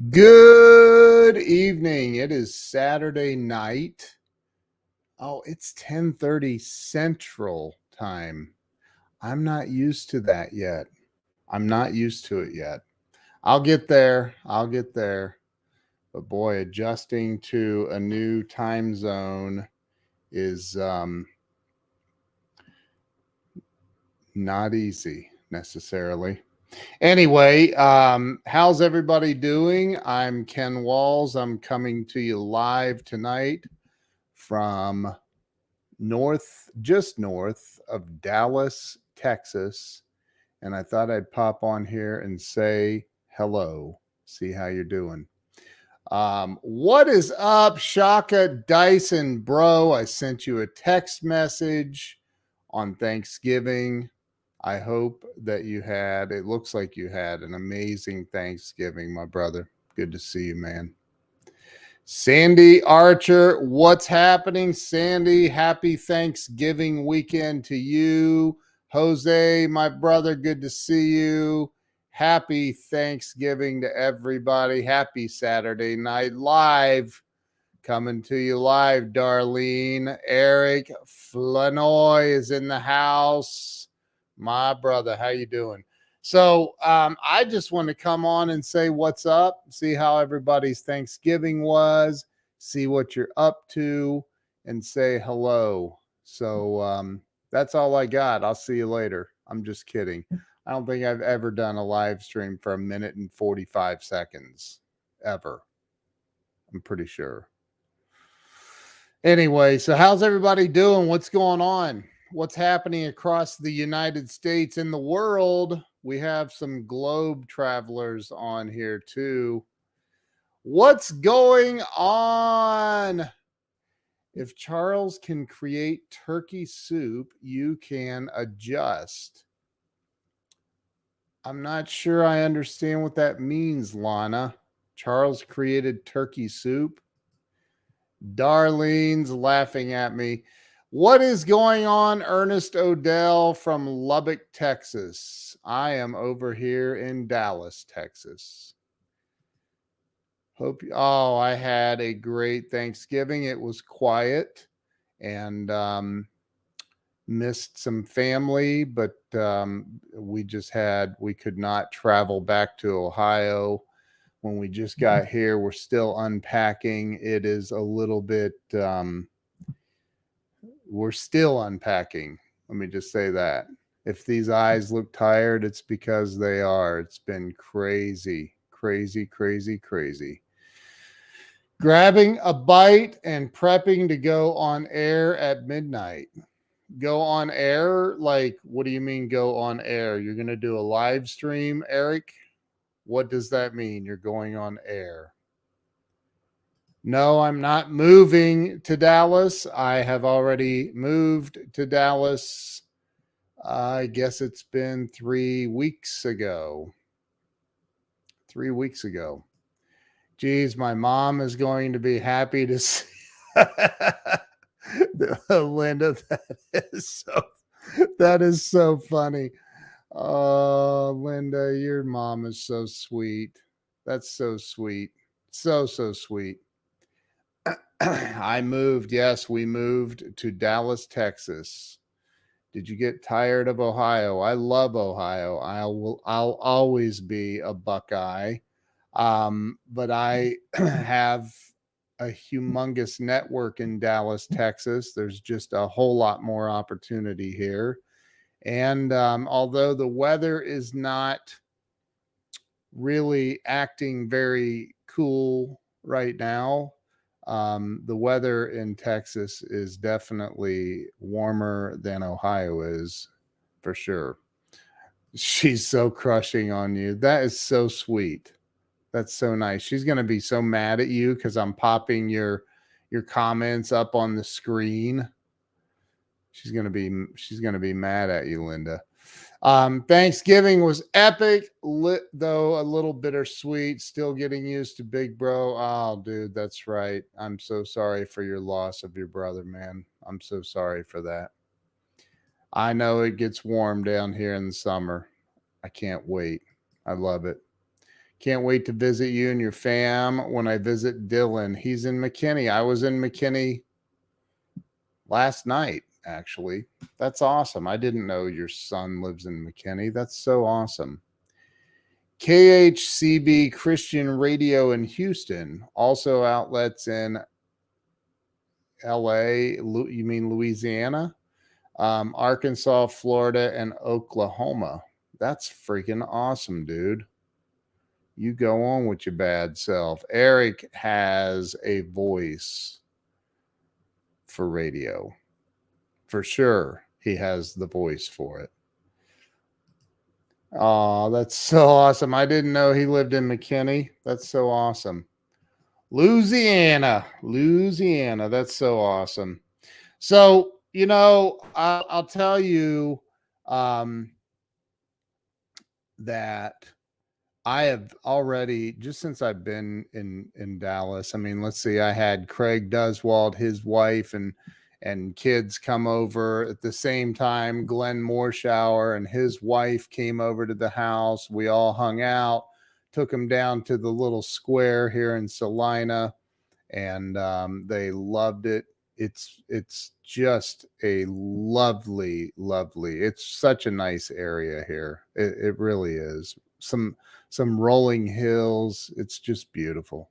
Good evening. It is Saturday night. Oh, it's 10:30 Central Time. I'm not used to that yet. I'm not used to it yet. I'll get there. I'll get there. But boy, adjusting to a new time zone is not easy necessarily. Anyway, how's everybody doing? I'm Ken Walls. I'm coming to you live tonight from just north of Dallas, Texas. And I thought I'd pop on here and say hello, see how you're doing. What is up, Shaka Dyson, bro? I sent you a text message on Thanksgiving. I hope that it looks like you had an amazing Thanksgiving, my brother. Good to see you, man. Sandy Archer, what's happening, Sandy? Happy Thanksgiving weekend to you. Jose, my brother, good to see you. Happy Thanksgiving to everybody. Happy Saturday Night Live. Coming to you live, Darlene. Eric Flanoy is in the house. My brother, how you doing? So I just want to come on and say what's up, see how everybody's Thanksgiving was, see what you're up to, and say hello. So that's all I got. I'll see you later. I'm just kidding. I don't think I've ever done a live stream for 1 minute and 45 seconds, ever. I'm pretty sure. Anyway, so how's everybody doing? What's going on? What's happening across the United States and the world? We have some globe travelers on here too. What's going on? If Charles can create turkey soup, you can adjust. I'm not sure I understand what that means, Lana. Charles created turkey soup. Darlene's laughing at me. What is going on, Ernest Odell from Lubbock, Texas? I am over here in Dallas, Texas. I had a great Thanksgiving. It was quiet and missed some family, but we could not travel back to Ohio. When we just got here, we're still unpacking. It is a little bit, we're still unpacking. Let me just say that. If these eyes look tired, it's because they are. It's been crazy, crazy, crazy, crazy. Grabbing a bite and prepping to go on air at midnight. Go on air? Like, what do you mean go on air? You're going to do a live stream, Eric? What does that mean? You're going on air? No, I'm not moving to Dallas. I have already moved to Dallas. I guess it's been 3 weeks ago. 3 weeks ago. Geez, my mom is going to be happy to see. Linda, that is so funny. Oh, Linda, your mom is so sweet. That's so sweet. So sweet. I moved. Yes, we moved to Dallas, Texas. Did you get tired of Ohio? I love Ohio. I'll always be a Buckeye. But I have a humongous network in Dallas, Texas. There's just a whole lot more opportunity here. And although the weather is not really acting very cool right now, the weather in Texas is definitely warmer than Ohio is, for sure. She's so crushing on you. That is so sweet. That's so nice. She's going to be so mad at you because I'm popping your comments up on the screen. She's going to be mad at you, Linda. Thanksgiving was epic, though a little bittersweet. Still getting used to Big Bro. Oh, dude, that's right. I'm so sorry for your loss of your brother, man. I'm so sorry for that. I know it gets warm down here in the summer. I can't wait. I love it. Can't wait to visit you and your fam when I visit Dylan. He's in McKinney. I was in McKinney last night, actually. That's awesome. I didn't know your son lives in McKinney. That's so awesome. KHCB Christian Radio in Houston, also outlets in LA, you mean Louisiana, Arkansas, Florida, and Oklahoma. That's freaking awesome, dude. You go on with your bad self. Eric has a voice for radio. For sure, he has the voice for it. Oh, that's so awesome. I didn't know he lived in McKinney. That's so awesome. Louisiana. That's so awesome. So, you know, I'll tell you that I have already, just since I've been in Dallas, I mean, let's see, I had Craig Duswald, his wife, and kids come over at the same time. Glenn Morshower and his wife came over to the house. We all hung out, took them down to the little square here in Salina, and they loved it. It's just a lovely, it's such a nice area here. It really is. Some rolling hills. It's just beautiful.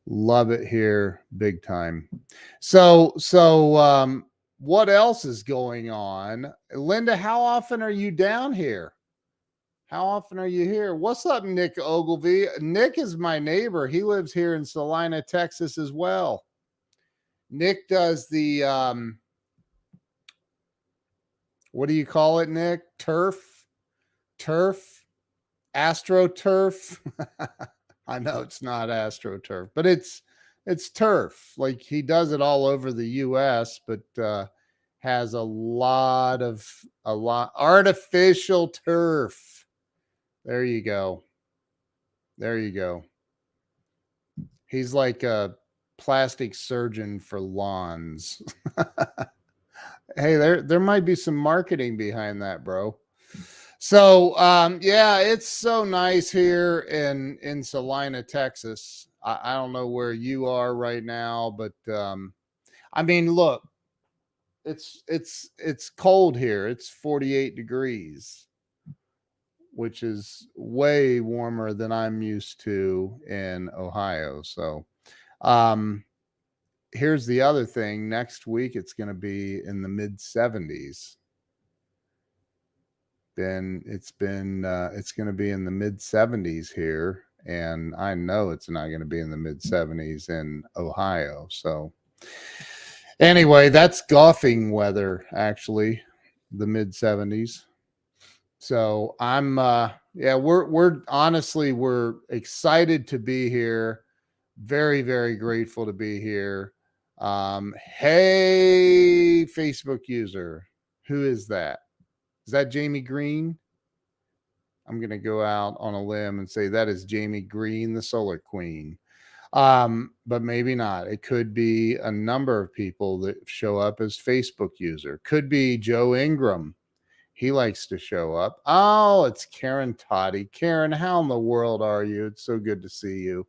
Love it here big time. So what else is going on? Linda, how often are you down here? How often are you here? What's up, Nick Ogilvy? Nick is my neighbor. He lives here in Salina, Texas as well. Nick does the what do you call it, Nick? Turf, AstroTurf. I know it's not AstroTurf, but it's turf. Like, he does it all over the US, but has a lot artificial turf. There you go. He's like a plastic surgeon for lawns. Hey, there might be some marketing behind that, bro. So yeah, it's so nice here in Salina, Texas. I don't know where you are right now, but I mean, look, it's cold here. It's 48 degrees, which is way warmer than I'm used to in Ohio. So here's the other thing. Next week it's going to be in the mid 70s. It's going to be in the mid 70s here, and I know it's not going to be in the mid 70s in Ohio. So anyway, that's golfing weather, actually, the mid 70s. So I'm yeah, we're honestly, we're excited to be here. Very, very grateful to be here. Hey, Facebook user, who is that? Is that Jamie Green? I'm going to go out on a limb and say that is Jamie Green, the Solar Queen. But maybe not. It could be a number of people that show up as Facebook user. Could be Joe Ingram. He likes to show up. Oh, it's Karen Toddy. Karen, how in the world are you? It's so good to see you.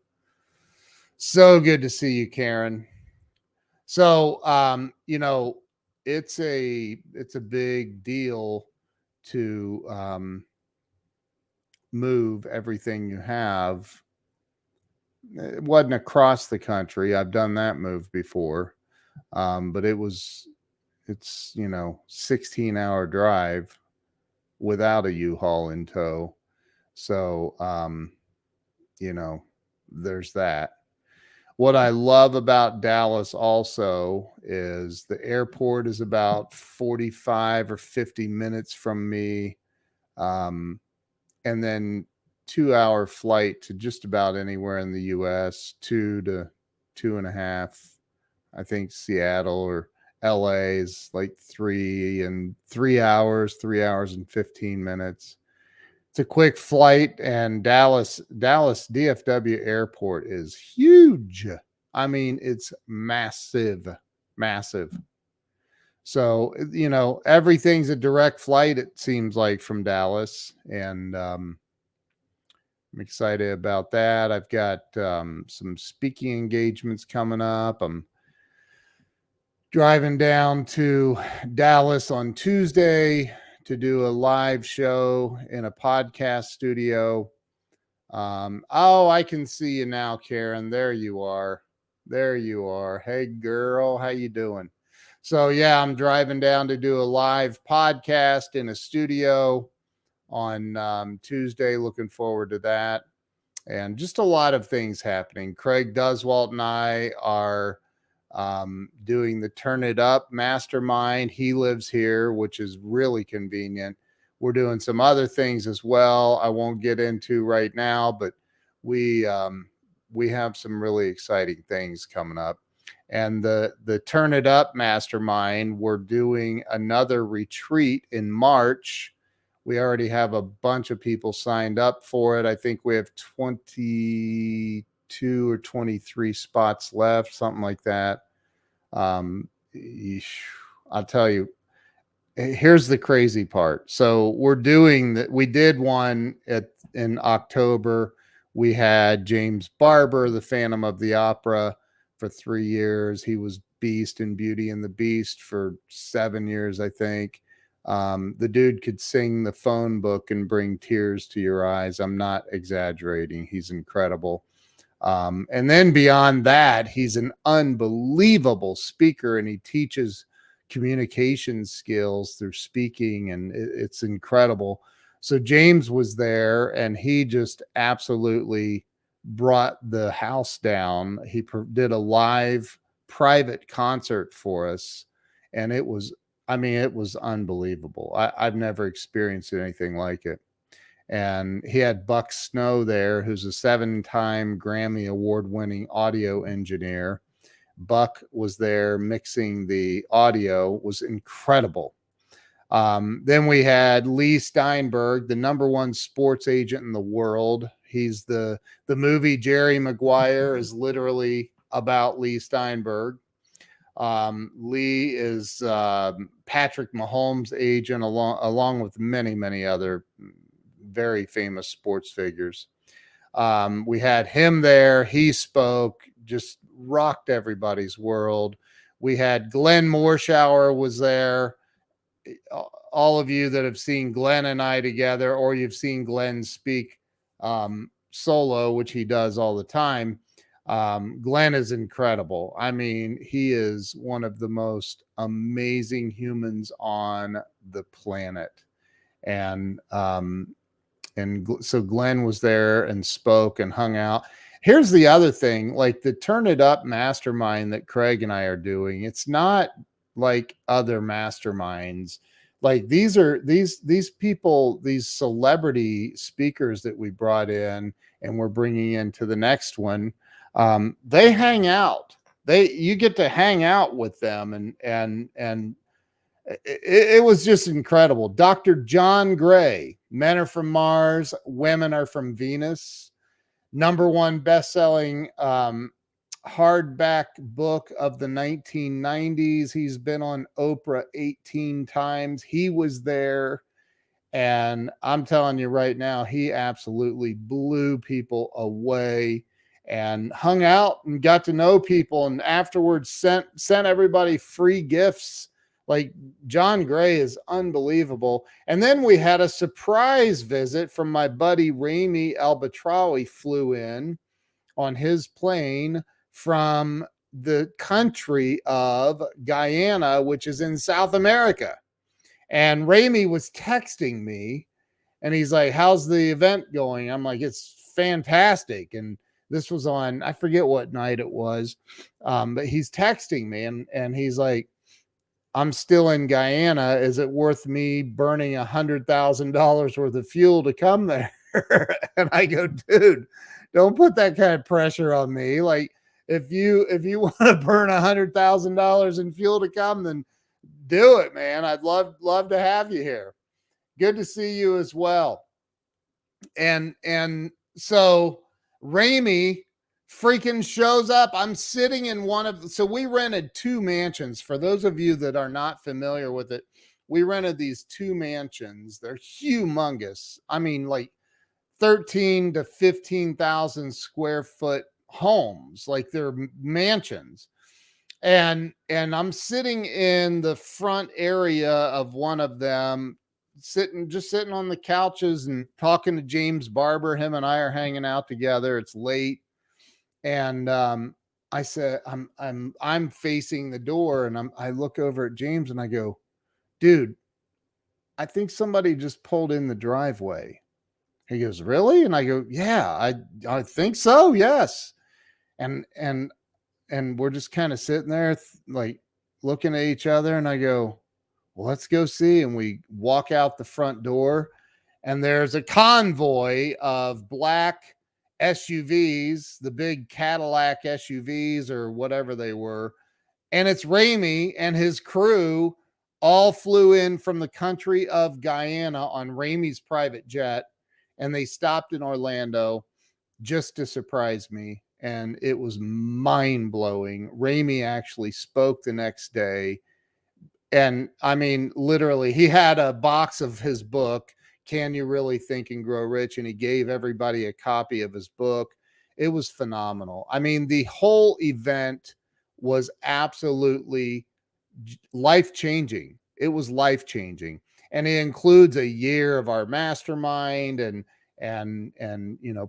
So good to see you, Karen. So, you know, it's a big deal to move everything you have. It wasn't across the country. I've done that move before. But it's, 16-hour drive without a U-Haul in tow. So, there's that. What I love about Dallas also is the airport is about 45 or 50 minutes from me. And then 2-hour flight to just about anywhere in the US, 2 to 2.5. I think Seattle or LA is like 3 hours and 15 minutes. It's a quick flight, and Dallas DFW airport is huge. I mean, it's massive. So, everything's a direct flight, it seems like, from Dallas. And I'm excited about that. I've got some speaking engagements coming up. I'm driving down to Dallas on Tuesday to do a live show in a podcast studio. Oh, I can see you now, Karen. There you are. There you are. Hey, girl, how you doing? So yeah, I'm driving down to do a live podcast in a studio on Tuesday. Looking forward to that. And just a lot of things happening. Craig Duswalt and I are doing the Turn It Up Mastermind. He lives here, which is really convenient. We're doing some other things as well. I won't get into right now, but we have some really exciting things coming up. And the Turn It Up Mastermind, we're doing another retreat in March. We already have a bunch of people signed up for it. I think we have 22 or 23 spots left, something like that. I'll tell you, here's the crazy part. So we're doing that. We did one in October. We had James Barber, the Phantom of the Opera, for 3 years. He was Beast in Beauty and the Beast for 7 years, I think. The dude could sing the phone book and bring tears to your eyes. I'm not exaggerating. He's incredible. And then beyond that, he's an unbelievable speaker, and he teaches communication skills through speaking, and it's incredible. So James was there, and he just absolutely brought the house down. He did a live private concert for us, and it was unbelievable. I've never experienced anything like it. And he had Buck Snow there, who's a 7-time Grammy Award-winning audio engineer. Buck was there mixing the audio. It was incredible. Then we had Lee Steinberg, the #1 sports agent in the world. He's the movie Jerry Maguire is literally about Lee Steinberg. Lee is Patrick Mahomes' agent, along with many other very famous sports figures. We had him there. He spoke, just rocked everybody's world. We had Glenn Morshower was there. All of you that have seen Glenn and I together, or you've seen Glenn speak solo, which he does all the time, Glenn is incredible. I mean, he is one of the most amazing humans on the planet. And so Glenn was there and spoke and hung out. Here's the other thing, like the Turn It Up Mastermind that Craig and I are doing, it's not like other masterminds. Like these people, these celebrity speakers that we brought in and we're bringing into the next one, they hang out. You get to hang out with them, and it was just incredible. Dr. John Gray, Men Are From Mars, Women Are From Venus, #1 best-selling hardback book of the 1990s. He's been on Oprah 18 times. He was there, and I'm telling you right now, he absolutely blew people away and hung out and got to know people, and afterwards sent everybody free gifts. Like, John Gray is unbelievable. And then we had a surprise visit from my buddy Rami Albatrawi. Flew in on his plane from the country of Guyana, which is in South America. And Rami was texting me, and he's like, "How's the event going?" I'm like, "It's fantastic." And this was on, I forget what night it was, but he's texting me, and he's like, "I'm still in Guyana. Is it worth me burning $100,000 worth of fuel to come there?" And I go, "Dude, don't put that kind of pressure on me. Like, if you want to burn $100,000 in fuel to come, then do it, man. I'd love to have you here. Good to see you as well." And so Rami freaking shows up. I'm sitting in so we rented 2 mansions. For those of you that are not familiar with it, we rented these 2 mansions. They're humongous. I mean, like 13 to 15,000 square foot homes, like they're mansions. And I'm sitting in the front area of one of them, sitting on the couches and talking to James Barber. Him and I are hanging out together. It's late. And I said, I'm facing the door, and I look over at James and I go, dude, I think somebody just pulled in the driveway. He goes, really? And I go, yeah, I think so. Yes. And we're just kind of sitting there, like looking at each other. And I go, well, let's go see. And we walk out the front door, and there's a convoy of black SUVs, the big Cadillac SUVs or whatever they were. And it's Ramey and his crew all flew in from the country of Guyana on Ramey's private jet. And they stopped in Orlando just to surprise me. And it was mind blowing. Ramey actually spoke the next day. And I mean, literally, he had a box of his book, Can You Really Think and Grow Rich? And he gave everybody a copy of his book. It was phenomenal. I mean, the whole event was absolutely life changing. It was life changing. And it includes a year of our mastermind and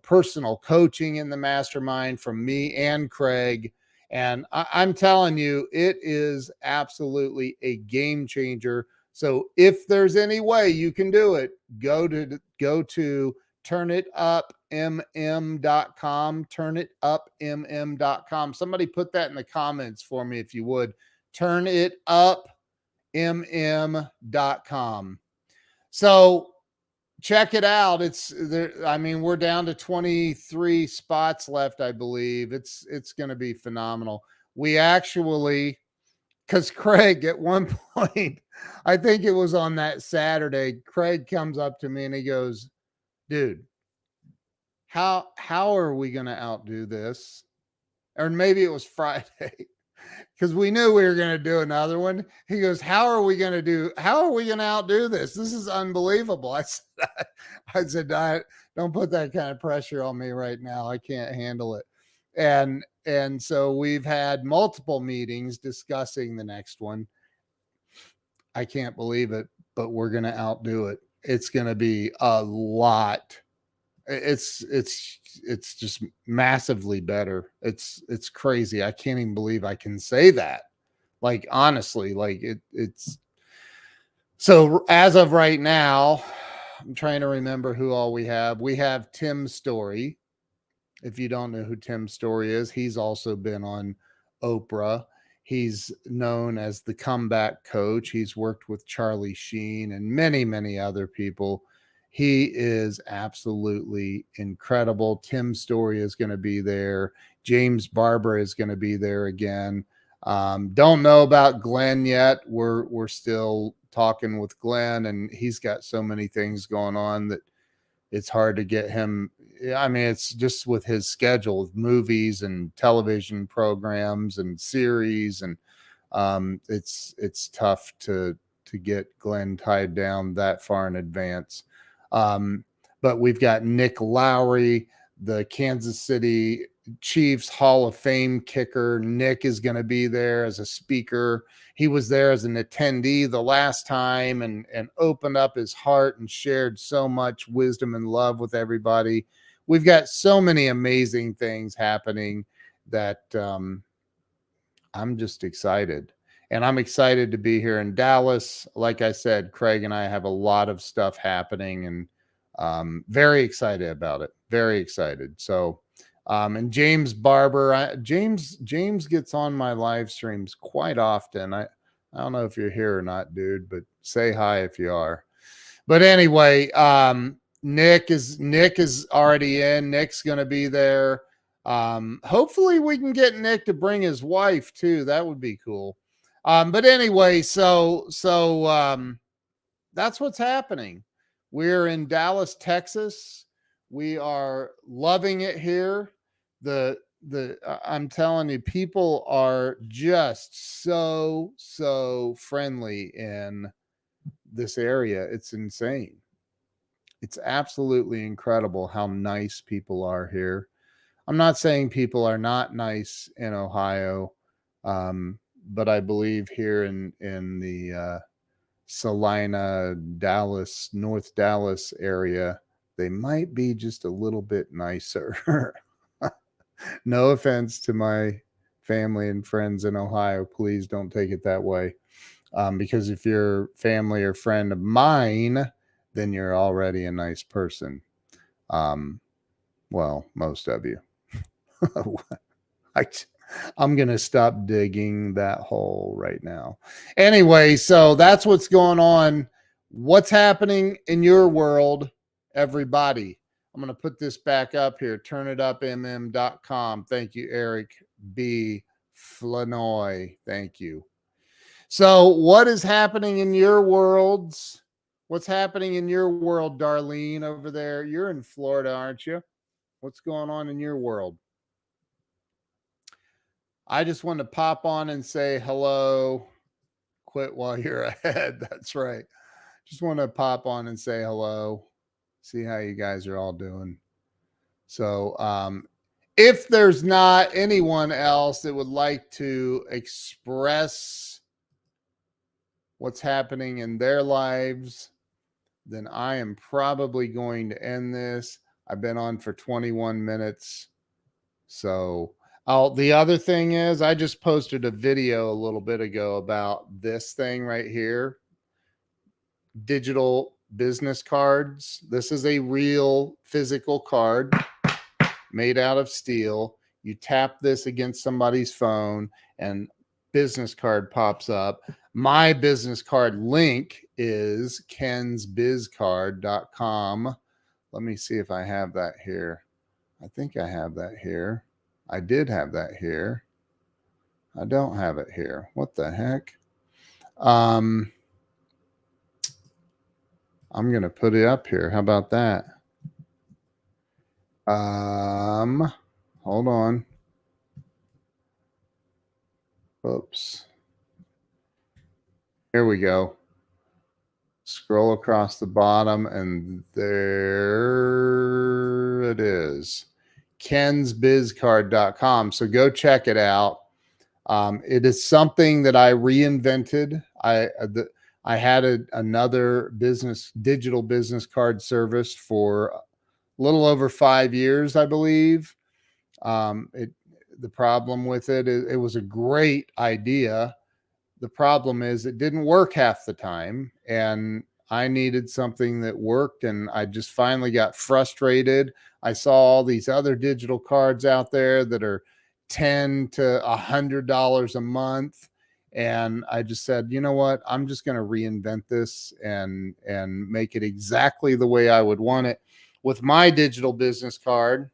personal coaching in the mastermind from me and Craig. And I'm telling you, it is absolutely a game changer. So if there's any way you can do it, go to turnitumm.com, turnitumm.com. Somebody put that in the comments for me if you would. turnitumm.com. So check it out. It's there. I mean, we're down to 23 spots left, I believe. It's going to be phenomenal. We actually, because Craig at one point, I think it was on that Saturday, Craig comes up to me and he goes, dude, how are we going to outdo this? Or maybe it was Friday, because we knew we were going to do another one. He goes, how are we going to outdo this? This is unbelievable. I said, don't put that kind of pressure on me right now. I can't handle it. And so we've had multiple meetings discussing the next one. I can't believe it, but we're going to outdo it. It's going to be a lot. It's just massively better. It's crazy. I can't even believe I can say that. Like, honestly, like it's so as of right now, I'm trying to remember who all we have. We have Tim Story. If you don't know who Tim Story is, he's also been on Oprah. He's known as the comeback coach. He's worked with Charlie Sheen and many, many other people. He is absolutely incredible. Tim Story is going to be there. James Barber is going to be there again. Don't know about Glenn yet. We're still talking with Glenn, and he's got so many things going on that it's hard to get him. I mean, it's just with his schedule of movies and television programs and series, and it's tough to get Glenn tied down that far in advance. But we've got Nick Lowry, the Kansas City Chiefs Hall of Fame kicker. Nick is going to be there as a speaker. He was there as an attendee the last time and opened up his heart and shared so much wisdom and love with everybody. We've got so many amazing things happening that I'm just excited. And I'm excited to be here in Dallas. Like I said, Craig and I have a lot of stuff happening, and very excited about it. Very excited. So, and James Barber, James gets on my live streams quite often. I don't know if you're here or not, dude, but say hi if you are. But anyway, Nick is already in. Nick's going to be there. Hopefully we can get Nick to bring his wife too. That would be cool. But anyway, so that's what's happening. We're in Dallas, Texas. We are loving it here. I'm telling you, people are just so friendly in this area. It's insane. It's absolutely incredible how nice people are here. I'm not saying people are not nice in Ohio, but I believe here in the Salina, Dallas, North Dallas area, they might be just a little bit nicer. No offense to my family and friends in Ohio. Please don't take it that way. Because if you're family or friend of mine, then you're already a nice person. Well, most of you. I, I'm going to stop digging that hole right now. Anyway, so that's what's going on. What's happening in your world, everybody? I'm going to put this back up here. Turnitupp.mm.com. Thank you, Eric B. Flanoy. Thank you. So, what is happening in your worlds? What's happening in your world, Darlene, over there? You're in Florida, aren't you? What's going on in your world? I just want to pop on and say hello. Quit while you're ahead. That's right. Just want to pop on and say hello. See how you guys are all doing. So, if there's not anyone else that would like to express what's happening in their lives, then I am probably going to end this. I've been on for 21 minutes. So, the other thing is, I just posted a video a little bit ago about this thing right here, digital business cards. This is a real physical card made out of steel. You tap this against somebody's phone and business card pops up. My business card link is kensbizcard.com. Let me see if I have that here. I think I have that here. I did have that here. I don't have it here. What the heck? I'm going to put it up here. How about that? Hold on. Oops. Here we go. Scroll across the bottom and there it is. kensbizcard.com. So go check it out. It is something that I reinvented. I had another digital business card service for a little over 5 years, I believe. The problem with it is it was a great idea. The problem is it didn't work half the time, and I needed something that worked, and I just finally got frustrated. I saw all these other digital cards out there that are $10 to $100 a month, and I just said, you know what? I'm just going to reinvent this and make it exactly the way I would want it. With my digital business card,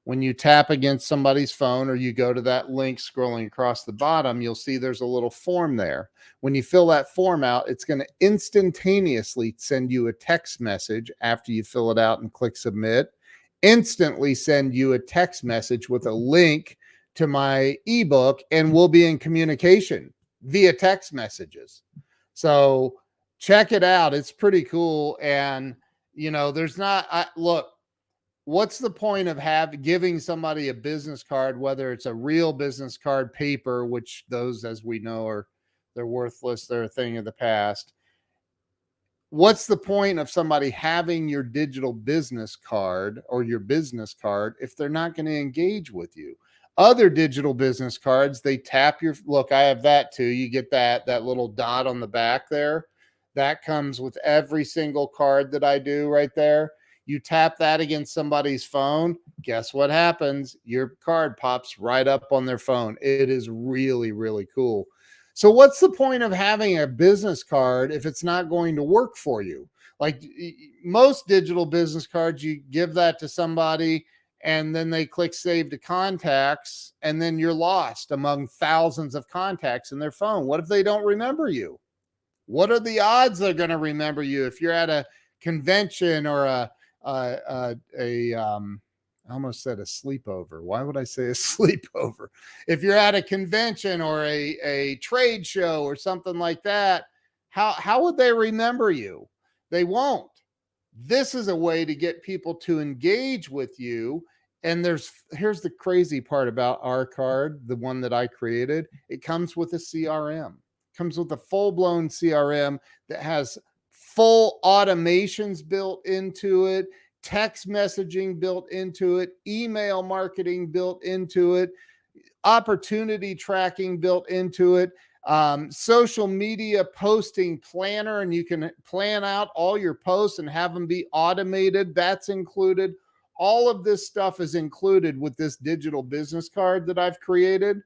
when you tap against somebody's phone or you go to that link scrolling across the bottom, you'll see there's a little form there. When you fill that form out, it's going to instantaneously send you a text message after you fill it out and click submit. Instantly send you a text message with a link to my ebook, and we'll be in communication via text messages. So check it out. It's pretty cool. And, there's not, look, what's the point of giving somebody a business card, whether it's a real business card paper, which those, as we know, they're worthless. They're a thing of the past. What's the point of somebody having your digital business card or your business card if they're not going to engage with you? Other digital business cards, they tap look, I have that too. You get that little dot on the back there. That comes with every single card that I do right there. You tap that against somebody's phone. Guess what happens? Your card pops right up on their phone. It is really, really cool. So what's the point of having a business card if it's not going to work for you? Like most digital business cards, you give that to somebody and then they click save to contacts, and then you're lost among thousands of contacts in their phone. What if they don't remember you? What are the odds they're going to remember you if you're at a convention or I almost said a sleepover. Why would I say a sleepover? If you're at a convention or a trade show or something like that, how would they remember you? They won't. This is a way to get people to engage with you. And here's the crazy part about our card, the one that I created. It comes with a CRM. Comes with a full-blown CRM that has full automations built into it, text messaging built into it, email marketing built into it, opportunity tracking built into it, social media posting planner, and you can plan out all your posts and have them be automated. That's included. All of this stuff is included with this digital business card that I've created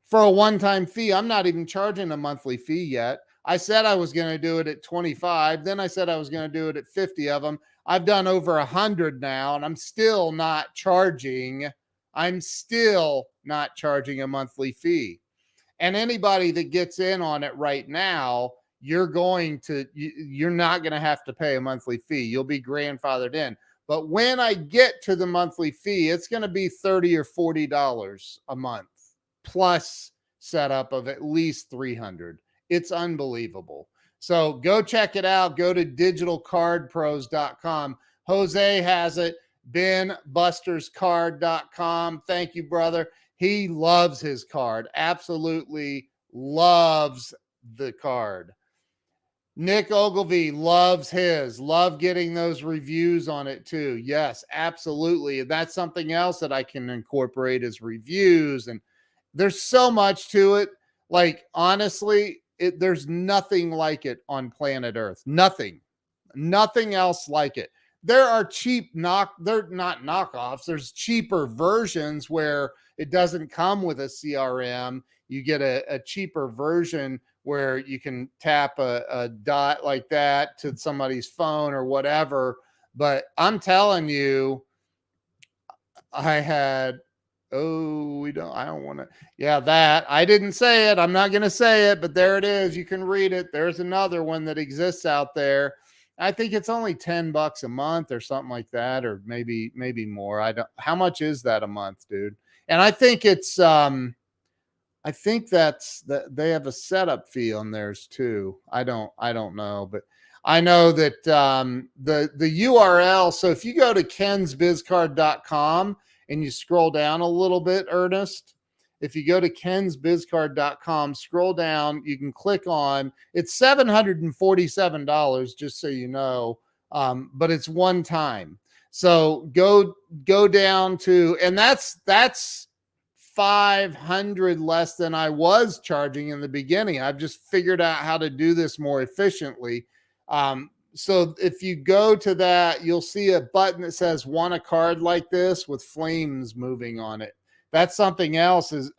for a one-time fee. I'm not even charging a monthly fee yet. I said I was going to do it at 25. Then I said I was going to do it at 50 of them. I've done over 100 now, and I'm still not charging a monthly fee. And anybody that gets in on it right now, you're not going to have to pay a monthly fee. You'll be grandfathered in. But when I get to the monthly fee, it's going to be $30 or $40 a month plus setup of at least 300. It's unbelievable. So go check it out. Go to digitalcardpros.com. Jose has it. BenBustersCard.com. Thank you, brother. He loves his card. Absolutely loves the card. Nick Ogilvy loves his. Love getting those reviews on it too. Yes, absolutely. That's something else that I can incorporate as reviews. And there's so much to it. Like, honestly, there's nothing like it on planet Earth. Nothing else like it. There are they're not knockoffs. There's cheaper versions where it doesn't come with a CRM. You get a cheaper version where you can tap a dot like that to somebody's phone or whatever. But I'm telling you, I don't want to. Yeah, that. I didn't say it. I'm not going to say it, but there it is. You can read it. There's another one that exists out there. I think it's only $10 a month or something like that, or maybe more. How much is that a month, dude? And I think I think that's that they have a setup fee on theirs too. I don't know, but I know that the URL. So if you go to kensbizcard.com and you scroll down a little bit, Ernest, if you go to kensbizcard.com, scroll down, you can click on, it's $747, just so you know, but it's one time. So go down to, and that's 500 less than I was charging in the beginning. I've just figured out how to do this more efficiently. So if you go to that, you'll see a button that says want a card like this with flames moving on it. That's something else. It's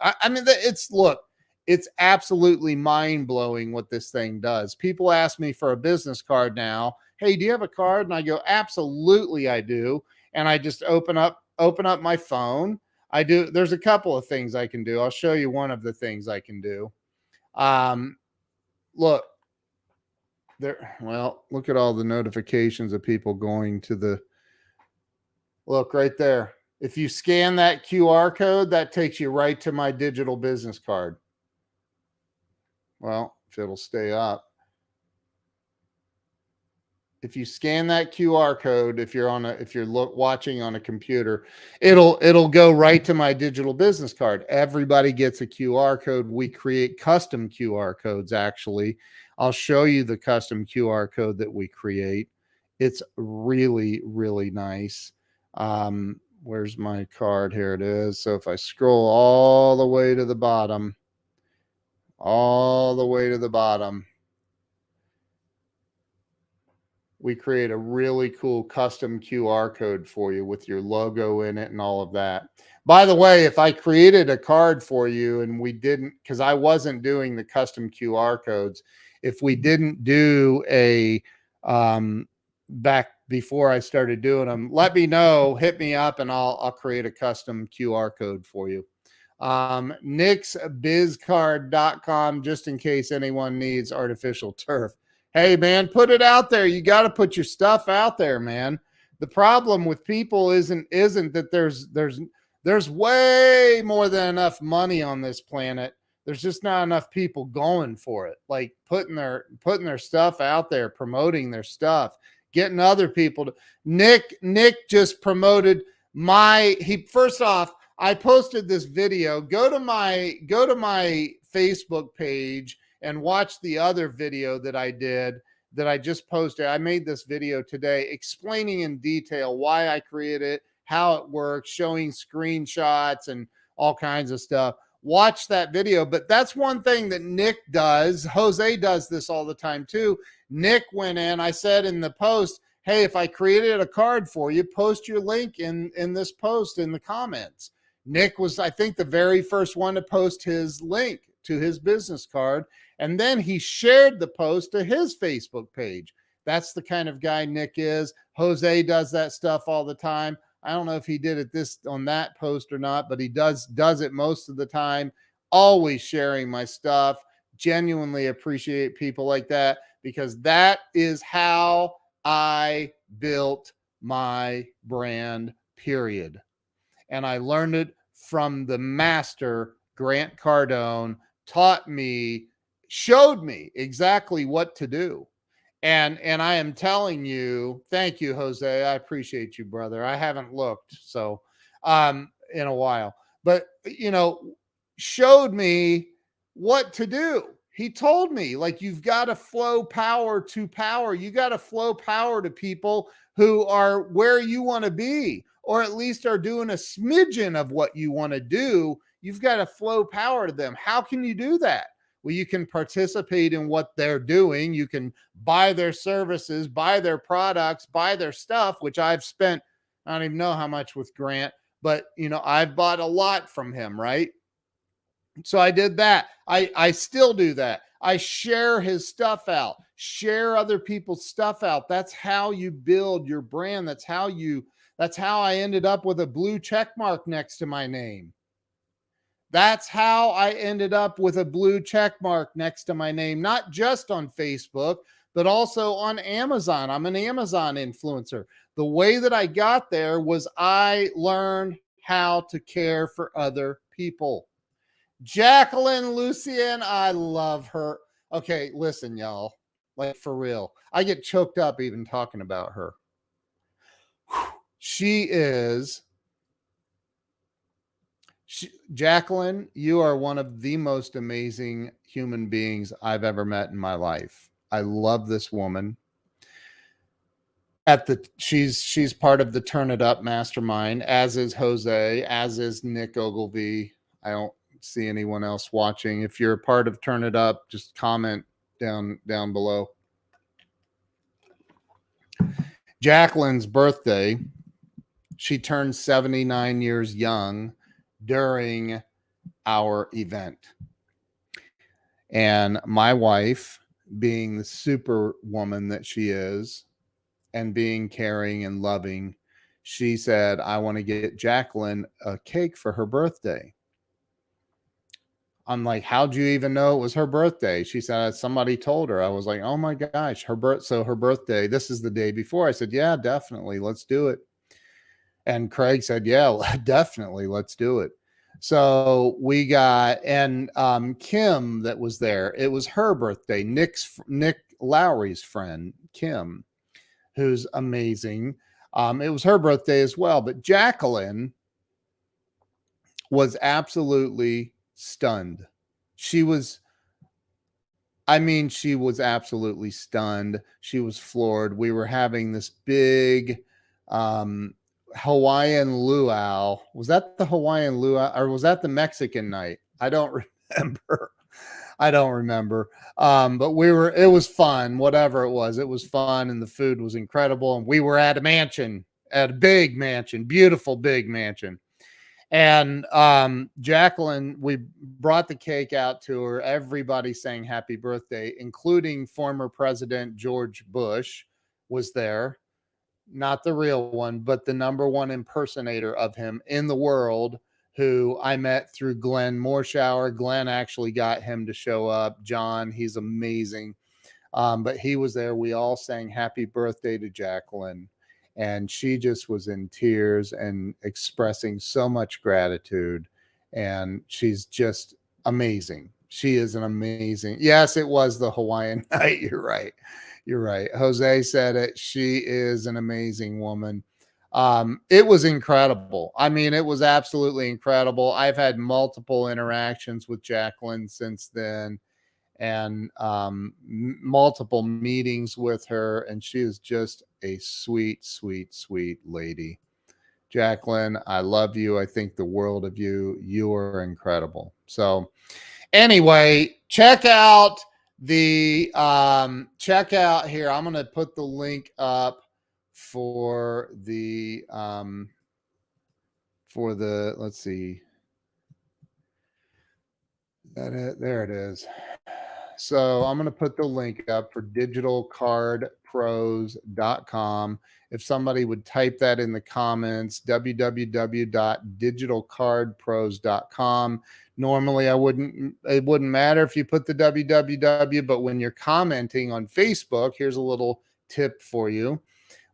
absolutely mind blowing what this thing does. People ask me for a business card now. Hey, do you have a card? And I go, absolutely, I do. And I just open up my phone. I do. There's a couple of things I can do. I'll show you one of the things I can do. Look there. Well, look at all the notifications of people going to look right there. If you scan that QR code, that takes you right to my digital business card. Well, if it'll stay up. If you scan that QR code, if you're watching on a computer, it'll go right to my digital business card. Everybody gets a QR code. We create custom QR codes. Actually, I'll show you the custom QR code that we create. It's really, really nice. Where's my card? Here it is. So if I scroll all the way to the bottom, we create a really cool custom QR code for you with your logo in it and all of that. By the way, if I created a card for you and we didn't, because I wasn't doing the custom QR codes, if we didn't do a back before I started doing them, let me know, hit me up, and I'll create a custom QR code for you. NicksBizCard.com, just in case anyone needs artificial turf. Hey, man, put it out there. You got to put your stuff out there, man. The problem with people isn't that there's way more than enough money on this planet. There's just not enough people going for it, like putting their stuff out there, promoting their stuff, getting other people to. Nick just promoted first off, I posted this video. Go to my Facebook page and watch the other video that I did that I just posted. I made this video today explaining in detail why I created it, how it works, showing screenshots and all kinds of stuff. Watch that video. But that's one thing that Nick does. Jose does this all the time too. Nick went in, I said in the post, hey, if I created a card for you, post your link in this post in the comments. Nick was, I think, the very first one to post his link to his business card. And then he shared the post to his Facebook page. That's the kind of guy Nick is. Jose does that stuff all the time. I don't know if he did it on that post or not, but he does it most of the time. Always sharing my stuff. Genuinely appreciate people like that, because that is how I built my brand, period. And I learned it from the master, Grant Cardone, taught me, showed me exactly what to do. And I am telling you, thank you, Jose. I appreciate you, brother. I haven't looked in a while, but showed me what to do. He told me, like, you've got to flow power to power. You got to flow power to people who are where you want to be, or at least are doing a smidgen of what you want to do. You've got to flow power to them. How can you do that? Well, you can participate in what they're doing. You can buy their services, buy their products, buy their stuff, which I've spent, I don't even know how much with Grant, but I've bought a lot from him, right? So I did that. I still do that. I share his stuff out, share other people's stuff out. That's how you build your brand. That's how I ended up with a blue check mark next to my name. That's how I ended up with a blue check mark next to my name, not just on Facebook, but also on Amazon. I'm an Amazon influencer. The way that I got there was I learned how to care for other people. Jacqueline Lucien, I love her. Okay, listen, y'all, like, for real. I get choked up even talking about her. Jacqueline, you are one of the most amazing human beings I've ever met in my life. I love this woman. She's part of the Turn It Up mastermind, as is Jose, as is Nick Ogilvy. I don't see anyone else watching. If you're a part of Turn It Up, just comment down below. Jacqueline's birthday, she turned 79 years young during our event. And my wife, being the super woman that she is, and being caring and loving, she said, I want to get Jacqueline a cake for her birthday. I'm like, how'd you even know it was her birthday? She said, somebody told her. I was like, oh my gosh, her birthday, this is the day before. I said, yeah, definitely, let's do it. And Craig said, yeah, definitely, let's do it. So we got, and Kim that was there, it was her birthday. Nick Lowry's friend, Kim, who's amazing. It was her birthday as well. But Jacqueline was absolutely stunned. She was absolutely stunned. She was floored. We were having this big Hawaiian luau. Was that the Hawaiian luau, or was that the Mexican night? I don't remember. But it was fun. Whatever it was fun. And the food was incredible. And we were at a big mansion, beautiful big mansion. And Jacqueline, we brought the cake out to her. Everybody sang happy birthday, including former President George Bush was there. Not the real one, but the number one impersonator of him in the world, who I met through Glenn Morshower. Glenn actually got him to show up. John, he's amazing. But he was there. We all sang happy birthday to Jacqueline. And she just was in tears and expressing so much gratitude. And she's just amazing. She is an amazing. Yes, it was the Hawaiian night. You're right. You're right. Jose said it. She is an amazing woman. It was incredible. I mean, it was absolutely incredible. I've had multiple interactions with Jacqueline since then, and multiple meetings with her, and she is just a sweet, sweet, sweet lady. Jacqueline, I love you. I think the world of you. You are incredible. So, anyway, check out check out here. I'm going to put the link up for the let's see. There it is. So I'm going to put the link up for digitalcardpros.com. If somebody would type that in the comments, www.digitalcardpros.com. Normally it wouldn't matter if you put the www, but when you're commenting on Facebook, here's a little tip for you.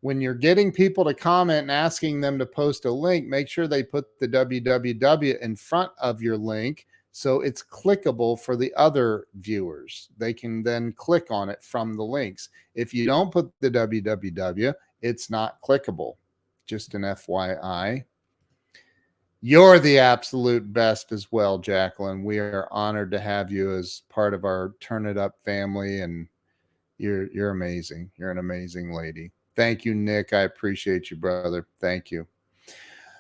When you're getting people to comment and asking them to post a link, make sure they put the www in front of your link, so it's clickable for the other viewers. They can then click on it from the links. If you don't put the www, it's not clickable. Just an FYI. You're the absolute best as well, Jacqueline. We are honored to have you as part of our Turn It Up family, and you're amazing. You're an amazing lady. Thank you, Nick. I appreciate you, brother. Thank you.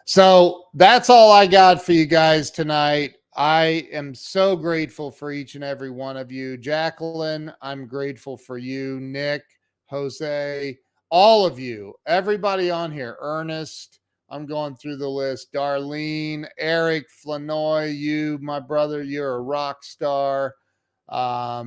So that's all I got for you guys tonight. I am so grateful for each and every one of you. Jacqueline, I'm grateful for you. Nick, Jose, all of you, everybody on here. Ernest, I'm going through the list. Darlene, Eric, Flanoy, you, my brother, you're a rock star. Diasalina,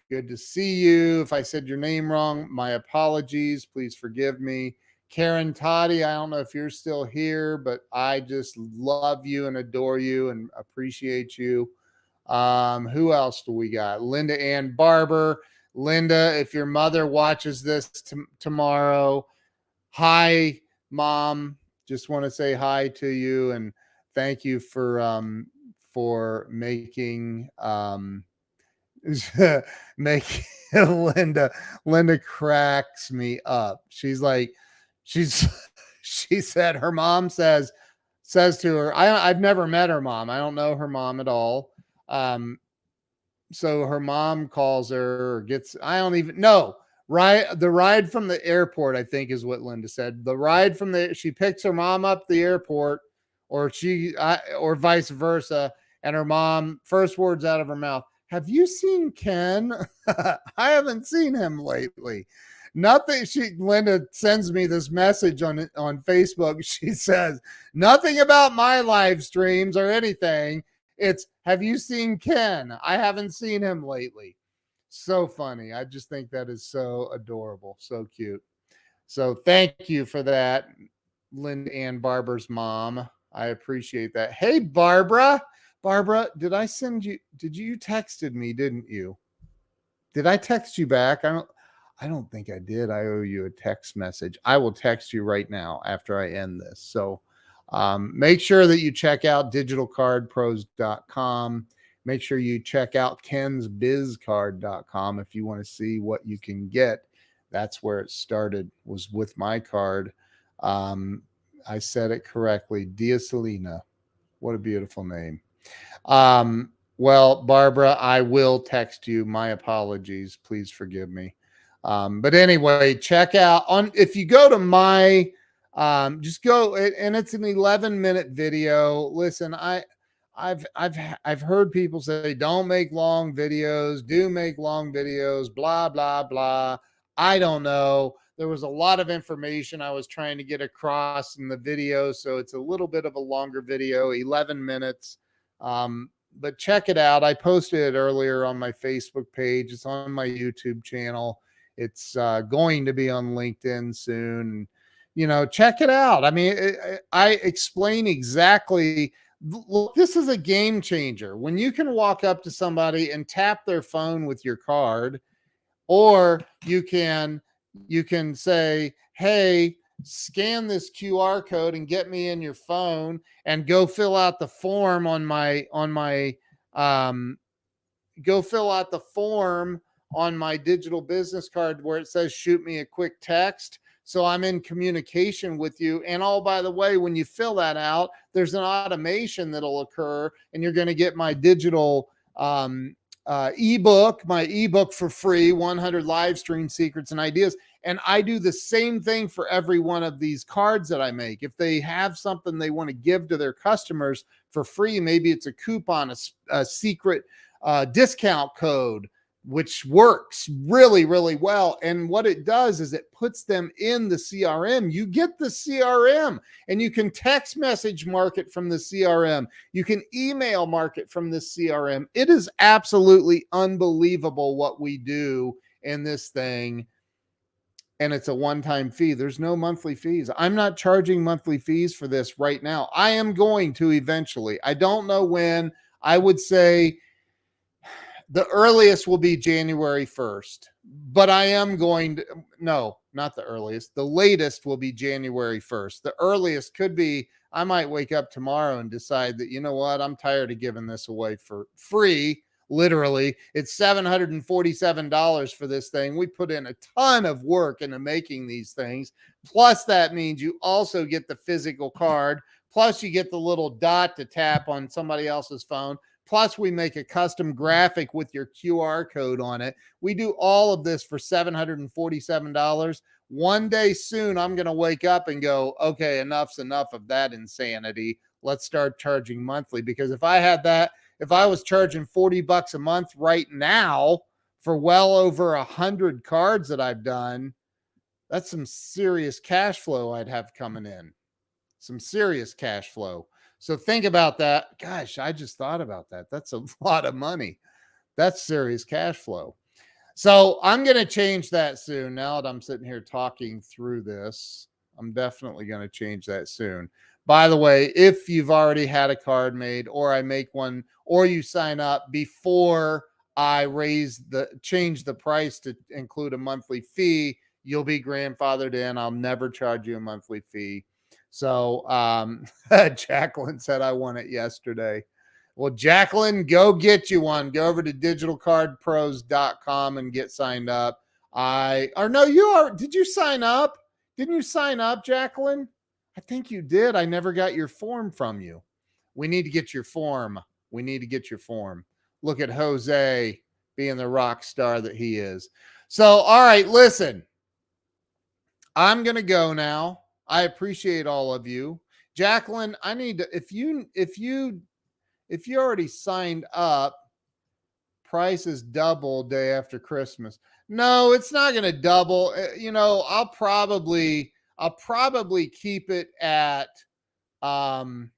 good to see you. If I said your name wrong, my apologies. Please forgive me. Karen Toddy, I don't know if you're still here, but I just love you and adore you and appreciate you. Who else do we got? Linda Ann Barber. Linda, if your mother watches this tomorrow, hi, Mom. Just want to say hi to you and thank you for making making Linda cracks me up. She's like, she said her mom says to her, I've never met her mom. I don't know her mom at all. So her mom calls her or gets, I don't even know. The ride from the airport, I think is what Linda said. The ride from she picks her mom up the airport, or or vice versa. And her mom, first words out of her mouth, have you seen Ken? I haven't seen him lately. Nothing. Linda sends me this message on Facebook. She says, nothing about my live streams or anything. It's, have you seen Ken? I haven't seen him lately. So funny. I just think that is so adorable. So cute. So thank you for that, Linda Ann Barber's mom. I appreciate that. Hey, Barbara, did you texted me, didn't you? Did I text you back? I don't think I did. I owe you a text message. I will text you right now after I end this. So make sure that you check out digitalcardpros.com. Make sure you check out kensbizcard.com if you want to see what you can get. That's where it started, was with my card. I said it correctly. Diasalina. What a beautiful name. Well, Barbara, I will text you. My apologies. Please forgive me. But anyway, check out if you go to my, just go, and it's an 11-minute video. Listen, I've heard people say, don't make long videos, do make long videos, blah, blah, blah. I don't know. There was a lot of information I was trying to get across in the video. So it's a little bit of a longer video, 11 minutes. But check it out. I posted it earlier on my Facebook page. It's on my YouTube channel. It's going to be on LinkedIn soon. Check it out. I mean, I explain exactly. Look, this is a game changer. When you can walk up to somebody and tap their phone with your card, or you can say, hey, scan this QR code and get me in your phone and go fill out the form on my go fill out the form on my digital business card where it says shoot me a quick text. So I'm in communication with you. And oh, by the way, when you fill that out, there's an automation that'll occur and you're going to get my digital ebook, my ebook for free, 100 live stream secrets and ideas. And I do the same thing for every one of these cards that I make. If they have something they want to give to their customers for free, maybe it's a coupon, a secret discount code, which works really, really well. And what it does is it puts them in the CRM. You get the CRM and you can text message market from the CRM. You can email market from the CRM. It is absolutely unbelievable what we do in this thing. And it's a one-time fee. There's no monthly fees. I'm not charging monthly fees for this right now. I am going to eventually. I don't know when. I would say the earliest will be January 1st, but I am going to, no, not the earliest. The latest will be January 1st. The earliest could be, I might wake up tomorrow and decide that, you know what, I'm tired of giving this away for free. Literally, it's $747 for this thing. We put in a ton of work into making these things. Plus, that means you also get the physical card. Plus, you get the little dot to tap on somebody else's phone. Plus, we make a custom graphic with your QR code on it. We do all of this for $747. One day soon, I'm going to wake up and go, okay, enough's enough of that insanity. Let's start charging monthly. Because if I had that, if I was charging $40 a month right now for well over 100 cards that I've done, that's some serious cash flow I'd have coming in. Some serious cash flow. So think about that. Gosh, I just thought about that. That's a lot of money. That's serious cash flow. So I'm going to change that soon. Now that I'm sitting here talking through this, I'm definitely going to change that soon. By the way, if you've already had a card made or I make one or you sign up before I change the price to include a monthly fee, you'll be grandfathered in. I'll never charge you a monthly fee. So Jacqueline said I won it yesterday. Well, Jacqueline, go get you one. Go over to digitalcardpros.com and get signed up. Did you sign up? Didn't you sign up, Jacqueline? I think you did. I never got your form from you. We need to get your form. We need to get your form. Look at Jose being the rock star that he is. So, all right, listen. I'm going to go now. I appreciate all of you. Jacqueline, I need to, if you already signed up, prices double day after Christmas. No, it's not going to double. You know, I'll probably keep it at the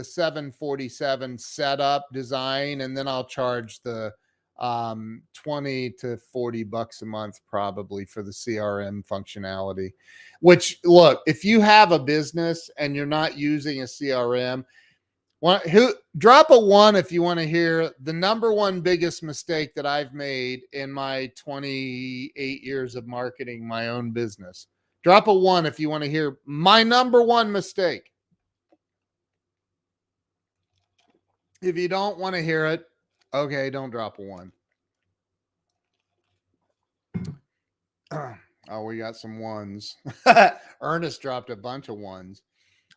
747 setup design, and then I'll charge the $20 to $40 a month probably for the CRM functionality. Which, look, if you have a business and you're not using a CRM, drop a 1 if you want to hear the number one biggest mistake that I've made in my 28 years of marketing my own business. Drop a 1 if you want to hear my number one mistake. If you don't want to hear it, okay, don't drop a 1. Oh, we got some 1s. Ernest dropped a bunch of 1s.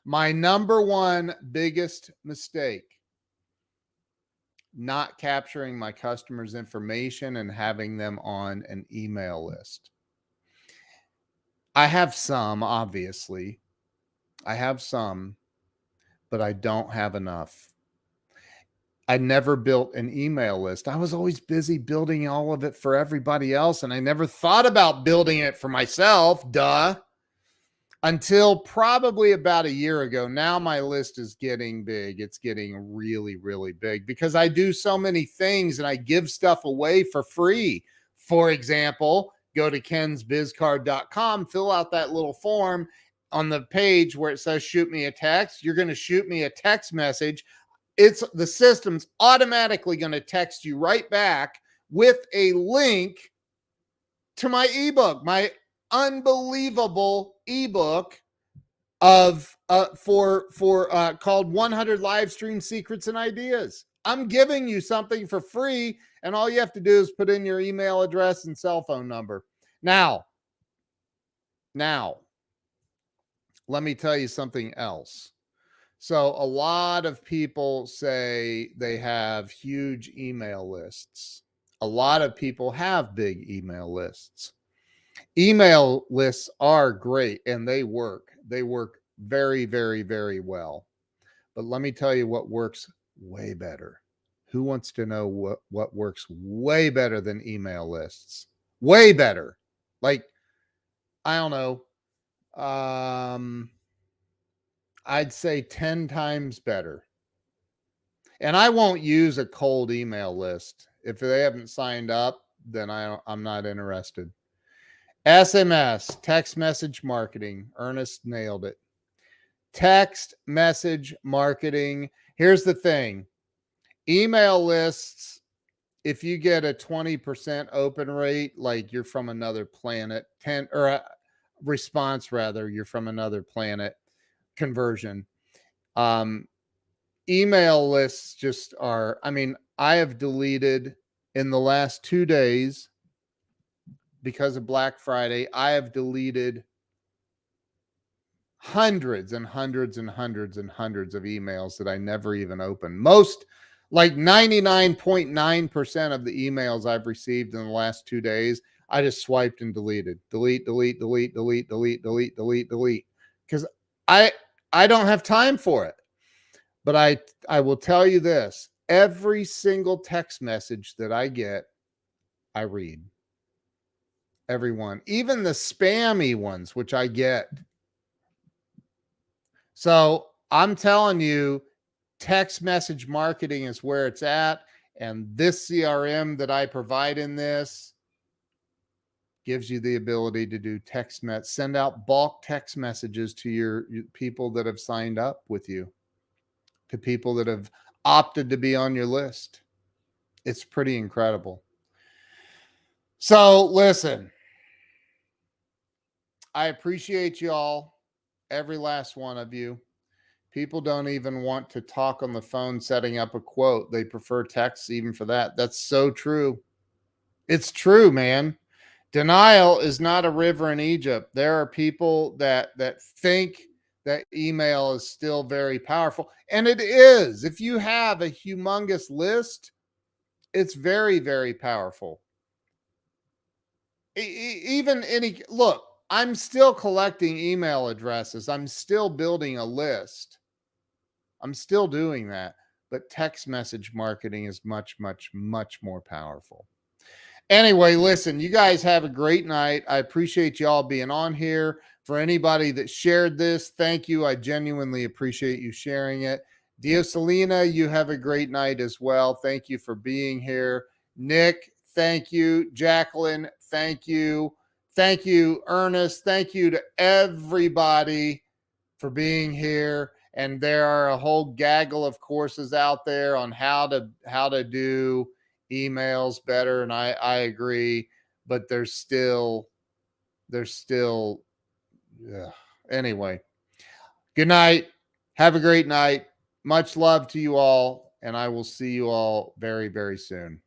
My number one biggest mistake, not capturing my customers' information and having them on an email list. I have some, obviously. I have some, but I don't have enough. I never built an email list. I was always busy building all of it for everybody else, and I never thought about building it for myself, until probably about a year ago. Now my list is getting big. It's getting really, really big because I do so many things and I give stuff away for free. For example, go to kensbizcard.com, fill out that little form on the page where it says shoot me a text. You're going to shoot me a text message. The system's automatically going to text you right back with a link to my ebook, my unbelievable ebook of called 100 Live Stream Secrets and Ideas. I'm giving you something for free, And all you have to do is put in your email address and cell phone number. Now, let me tell you something else. So a lot of people say they have huge email lists. A lot of people have big email lists. Email lists are great and they work. They work very, very, very well. But let me tell you what works way better. Who wants to know what works way better than email lists? Way better. Like, I don't know. I'd say 10 times better. And I won't use a cold email list. If they haven't signed up, then I'm not interested. SMS, text message marketing. Ernest nailed it. Text message marketing. Here's the thing. Email lists, if you get a 20% open rate, like you're from another planet, 10 or a response rather, you're from another planet conversion. Email lists just are, I mean, I have deleted in the last 2 days because of Black Friday, I have deleted hundreds and hundreds and hundreds and hundreds of emails that I never even opened. Most, like 99.9% of the emails I've received in the last 2 days, I just swiped and deleted. Delete. Because I don't have time for it. But I will tell you this. Every single text message that I get, I read. Everyone. Even the spammy ones, which I get. So I'm telling you, text message marketing is where it's at. And this CRM that I provide in this gives you the ability to do send out bulk text messages to your people that have signed up with you, to people that have opted to be on your list. It's pretty incredible. So listen, I appreciate y'all, every last one of you. People don't even want to talk on the phone setting up a quote. They prefer text even for that. That's so true. It's true, man. Denial is not a river in Egypt. There are people that think that email is still very powerful. And it is. If you have a humongous list, it's very, very powerful. Even any, look, I'm still collecting email addresses. I'm still building a list. I'm still doing that. But text message marketing is much, much, much more powerful. Anyway, listen, you guys have a great night. I appreciate y'all being on here. For anybody that shared this, thank you. I genuinely appreciate you sharing it. Dioselina, you have a great night as well. Thank you for being here. Nick, thank you. Jacqueline, thank you. Thank you, Ernest. Thank you to everybody for being here. And there are a whole gaggle of courses out there on how to do emails better. And I agree, but there's still, anyway, good night. Have a great night. Much love to you all. And I will see you all very, very soon.